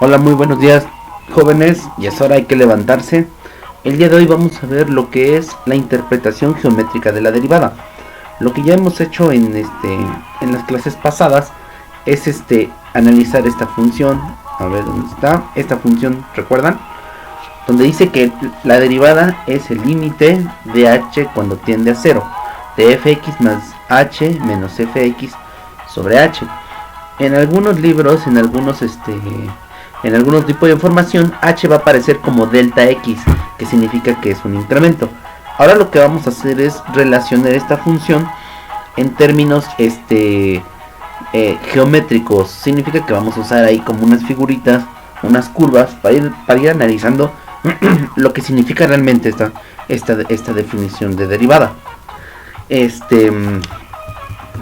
Hola, muy buenos días, jóvenes, y es hora, hay que levantarse. El día de hoy vamos a ver lo que es la interpretación geométrica de la derivada. Lo que ya hemos hecho en las clases pasadas es analizar esta función. A ver dónde está esta función, ¿recuerdan? Donde dice que la derivada es el límite de h cuando tiende a 0, de fx más h menos fx sobre h. En algunos libros, en algunos tipos de información, h va a aparecer como delta x, que significa que es un incremento. Ahora lo que vamos a hacer es relacionar esta función en términos geométricos. Significa que vamos a usar ahí como unas figuritas, unas curvas, para ir analizando lo que significa realmente esta definición de derivada.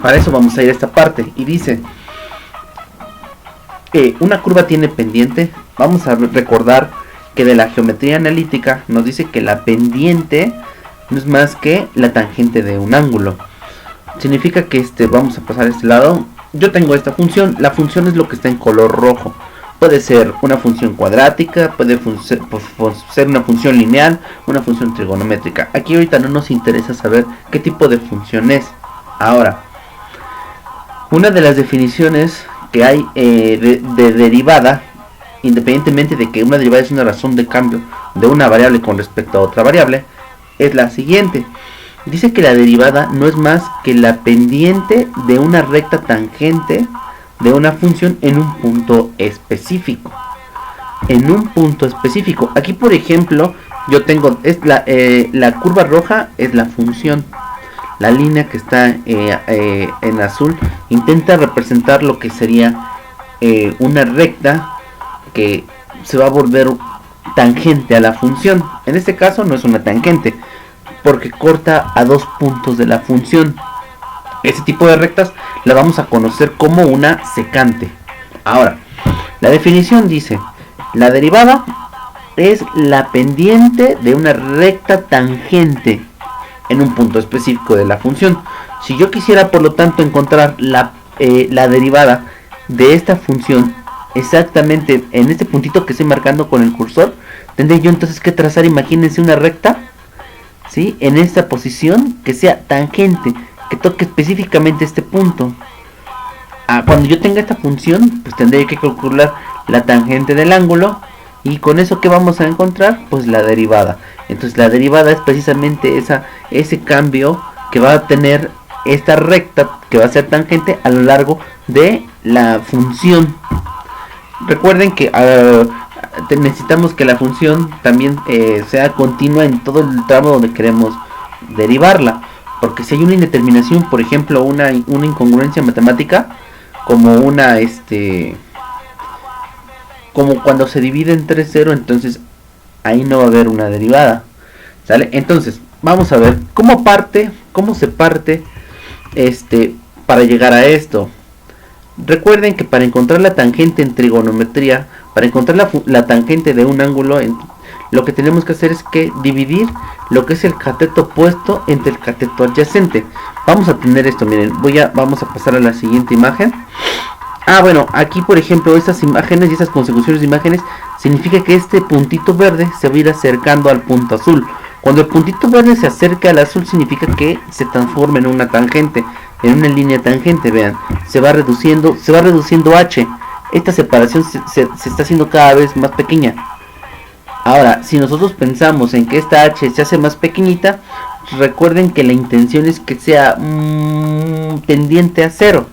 Para eso vamos a ir a esta parte y dice que una curva tiene pendiente. Vamos a recordar que de la geometría analítica nos dice que la pendiente no es más que la tangente de un ángulo. Significa que vamos a pasar a este lado. Yo tengo esta función. La función es lo que está en color rojo. Puede ser una función cuadrática, puede ser una función lineal, una función trigonométrica. Aquí ahorita no nos interesa saber qué tipo de función es. Ahora, una de las definiciones que hay de derivada, independientemente de que una derivada es una razón de cambio de una variable con respecto a otra variable, es la siguiente. Dice que la derivada no es más que la pendiente de una recta tangente de una función en un punto específico. En un punto específico. Aquí, por ejemplo, yo tengo la curva roja es la función. La línea que está en azul intenta representar lo que sería una recta que se va a volver tangente a la función. En este caso no es una tangente, porque corta a dos puntos de la función. Ese tipo de rectas la vamos a conocer como una secante. Ahora, la definición dice: la derivada es la pendiente de una recta tangente en un punto específico de la función. Si yo quisiera, por lo tanto, encontrar la derivada de esta función exactamente en este puntito que estoy marcando con el cursor, tendré yo entonces que trazar, imagínense, una recta, ¿sí?, en esta posición que sea tangente, que toque específicamente este punto. Cuando yo tenga esta función, pues tendré que calcular la tangente del ángulo, y con eso, ¿qué vamos a encontrar? Pues la derivada. Entonces la derivada es precisamente ese cambio que va a tener esta recta, que va a ser tangente a lo largo de la función. Recuerden que necesitamos que la función también sea continua en todo el tramo donde queremos derivarla, porque si hay una indeterminación, por ejemplo una incongruencia matemática, como como cuando se divide entre 0, entonces ahí no va a haber una derivada, ¿sale? Entonces vamos a ver cómo se parte para llegar a esto. Recuerden que para encontrar la tangente en trigonometría, para encontrar la tangente de un ángulo, lo que tenemos que hacer es que dividir lo que es el cateto opuesto entre el cateto adyacente. Vamos a tener esto, miren, vamos a pasar a la siguiente imagen. Bueno, aquí por ejemplo estas imágenes y estas consecuciones de imágenes significa que este puntito verde se va a ir acercando al punto azul. Cuando el puntito verde se acerca al azul, significa que se transforma en una tangente, en una línea tangente. Vean, se va reduciendo h. Esta separación se está haciendo cada vez más pequeña. Ahora, si nosotros pensamos en que esta h se hace más pequeñita, recuerden que la intención es que sea tendiente a 0.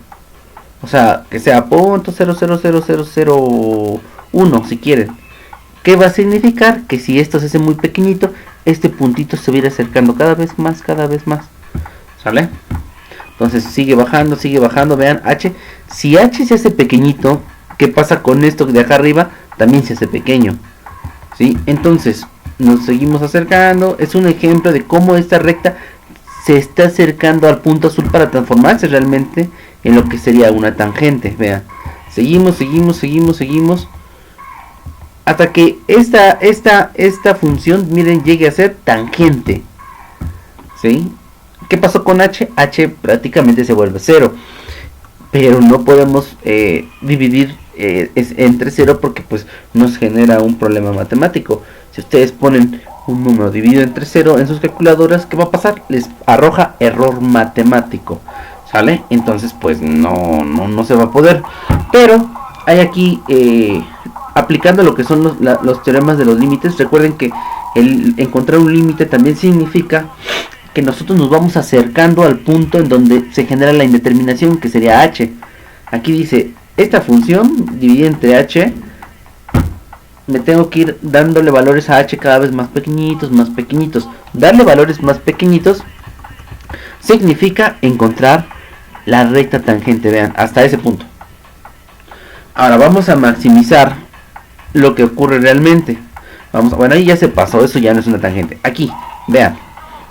O sea, que sea .0000001, si quieren. ¿Qué va a significar? Que si esto se hace muy pequeñito, este puntito se va a ir acercando cada vez más. ¿Sale? Entonces sigue bajando, vean, h. Si h se hace pequeñito, ¿qué pasa con esto de acá arriba? También se hace pequeño, ¿sí? Entonces nos seguimos acercando. Es un ejemplo de cómo esta recta se está acercando al punto azul para transformarse realmente en lo que sería una tangente. Vean, seguimos hasta que esta función, miren, llegue a ser tangente, ¿sí? ¿Qué pasó con h? H prácticamente se vuelve 0, pero no podemos dividir es entre 0 porque pues nos genera un problema matemático. Si ustedes ponen un número dividido entre 0 en sus calculadoras, ¿qué va a pasar? Les arroja error matemático, ¿sale? Entonces pues no se va a poder. Pero hay aquí, aplicando lo que son los teoremas de los límites, recuerden que el encontrar un límite también significa que nosotros nos vamos acercando al punto en donde se genera la indeterminación, que sería h. Aquí dice, esta función dividida entre h, me tengo que ir dándole valores a h cada vez más pequeñitos, más pequeñitos. Darle valores más pequeñitos significa encontrar la recta tangente, vean, hasta ese punto. Ahora vamos a maximizar lo que ocurre realmente. Bueno, ahí ya se pasó, eso ya no es una tangente. Aquí, vean,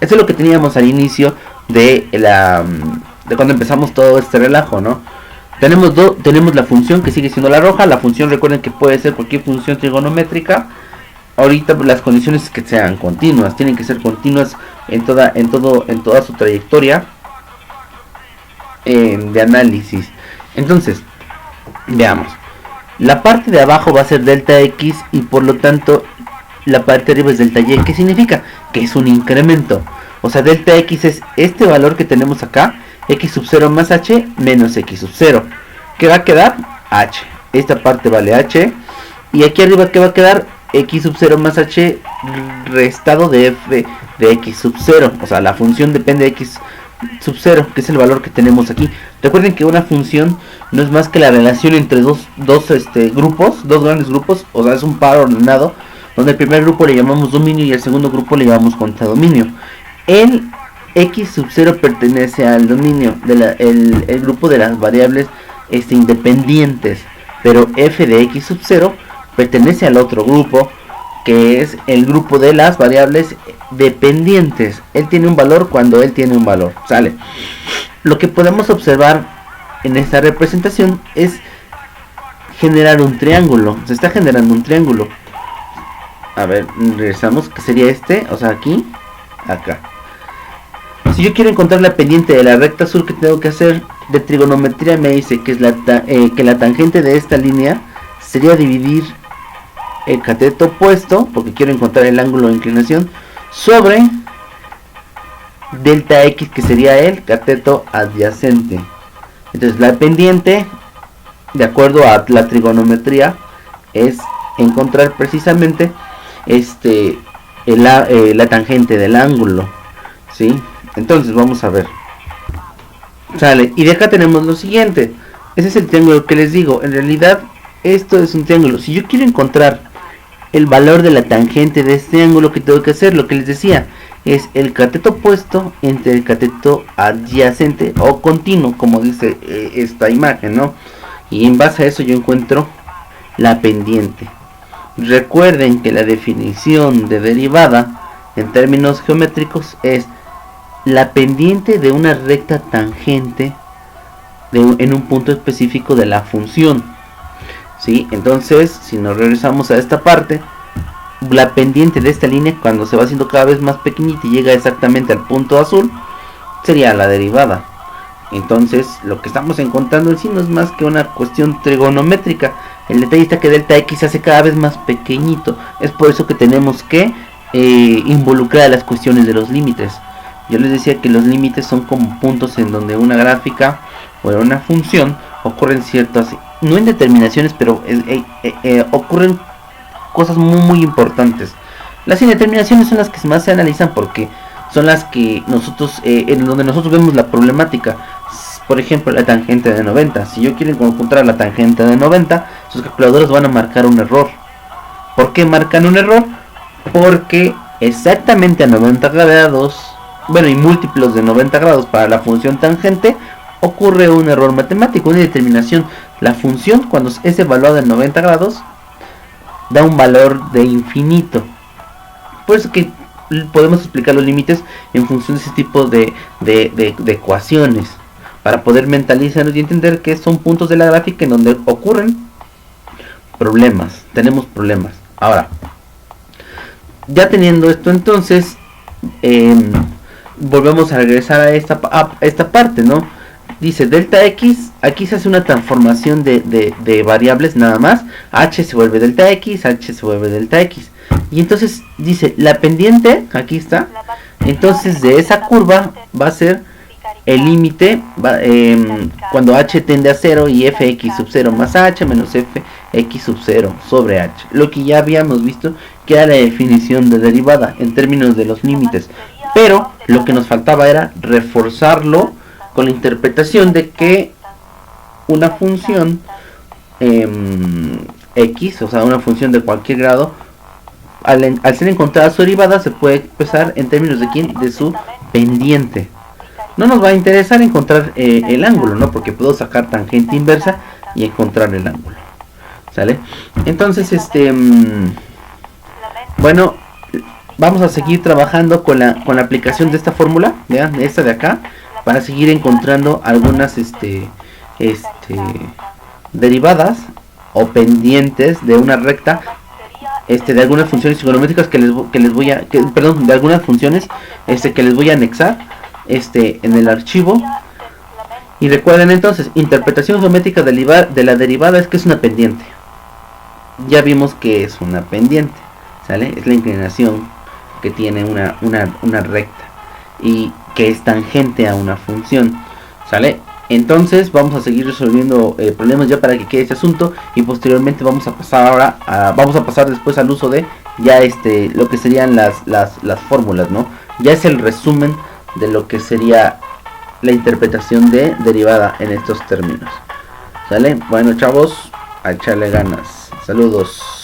eso es lo que teníamos al inicio de cuando empezamos todo este relajo, ¿no? Tenemos la función que sigue siendo la roja. La función, recuerden que puede ser cualquier función trigonométrica. Ahorita las condiciones es que sean continuas, tienen que ser continuas en toda su trayectoria de análisis. Entonces, veamos. La parte de abajo va a ser delta x y por lo tanto la parte de arriba es delta y. ¿Qué significa? Que es un incremento. O sea, delta x es este valor que tenemos acá, x sub 0 más h menos x sub 0. ¿Qué va a quedar? H. Esta parte vale h. Y aquí arriba, ¿qué va a quedar? X sub 0 más h restado de f de x sub 0. O sea, la función depende de x sub 0, que es el valor que tenemos aquí. Recuerden que una función no es más que la relación entre dos grandes grupos. O sea, es un par ordenado, donde el primer grupo le llamamos dominio y el segundo grupo le llamamos contradominio. El x sub 0 pertenece al dominio, el grupo de las variables independientes, pero f de x sub 0 pertenece al otro grupo, que es el grupo de las variables dependientes. Él tiene un valor cuando él tiene un valor, ¿sale? Lo que podemos observar en esta representación es generar un triángulo. Se está generando un triángulo. A ver, regresamos, que sería o sea, aquí, acá. Si yo quiero encontrar la pendiente de la recta azul, ¿qué tengo que hacer? De trigonometría me dice que es que la tangente de esta línea sería dividir el cateto opuesto, porque quiero encontrar el ángulo de inclinación, sobre delta x, que sería el cateto adyacente. Entonces la pendiente, de acuerdo a la trigonometría, es encontrar precisamente la tangente del ángulo, ¿sí? Entonces vamos a ver. Sale, y de acá tenemos lo siguiente. Ese es el triángulo que les digo. En realidad esto es un triángulo. Si yo quiero encontrar el valor de la tangente de este ángulo, que tengo que hacer, lo que les decía, es el cateto opuesto entre el cateto adyacente o continuo, como dice esta imagen, ¿no? Y en base a eso yo encuentro la pendiente. Recuerden que la definición de derivada en términos geométricos es la pendiente de una recta tangente en un punto específico de la función, ¿sí? Entonces, si nos regresamos a esta parte, la pendiente de esta línea, cuando se va haciendo cada vez más pequeñita y llega exactamente al punto azul, sería la derivada. Entonces, lo que estamos encontrando en sí no es más que una cuestión trigonométrica. El detalle está que delta x se hace cada vez más pequeñito. Es por eso que tenemos que involucrar las cuestiones de los límites. Yo les decía que los límites son como puntos en donde una gráfica o en una función ocurren ciertas, no indeterminaciones, pero ocurren cosas muy importantes. Las indeterminaciones son las que más se analizan porque son las que nosotros, en donde nosotros vemos la problemática. Por ejemplo, la tangente de 90. Si yo quiero encontrar la tangente de 90, sus calculadoras van a marcar un error. ¿Por qué marcan un error? Porque exactamente a 90 grados, bueno, y múltiplos de 90 grados para la función tangente, ocurre un error matemático, una determinación. La función, cuando es evaluada en 90 grados, da un valor de infinito. Por eso que podemos explicar los límites en función de ese tipo de ecuaciones, para poder mentalizarnos y entender que son puntos de la gráfica en donde ocurren problemas, tenemos problemas. Ahora, ya teniendo esto, entonces volvemos a regresar a esta parte, ¿no? dice delta x, aquí se hace una transformación de variables nada más. H se vuelve delta x, H se vuelve delta x. Y entonces dice la pendiente, aquí está. Entonces de esa curva va a ser el límite cuando h tiende a 0 y fx sub 0 más h menos fx sub 0 sobre h. Lo que ya habíamos visto que era la definición de derivada en términos de los límites. Pero lo que nos faltaba era reforzarlo con la interpretación de que una función x, o sea una función de cualquier grado, al ser encontrada su derivada se puede expresar en términos de quién, de su pendiente. No nos va a interesar encontrar el ángulo, ¿no? Porque puedo sacar tangente inversa y encontrar el ángulo. ¿Sale? Entonces, bueno, vamos a seguir trabajando con la aplicación de esta fórmula, vean, esta de acá, para seguir encontrando algunas derivadas o pendientes de una recta, de algunas funciones trigonométricas que les voy a, perdón, de algunas funciones que les voy a anexar en el archivo. Y recuerden entonces, interpretación geométrica de la derivada es que es una pendiente. Ya vimos que es una pendiente, ¿sale? Es la inclinación que tiene una recta y que es tangente a una función, ¿sale? Entonces vamos a seguir resolviendo problemas ya para que quede este asunto, y posteriormente vamos a pasar después al uso de ya lo que serían las fórmulas, ¿no? Ya es el resumen de lo que sería la interpretación de derivada en estos términos, ¿sale? Bueno, chavos, a echarle ganas. Saludos.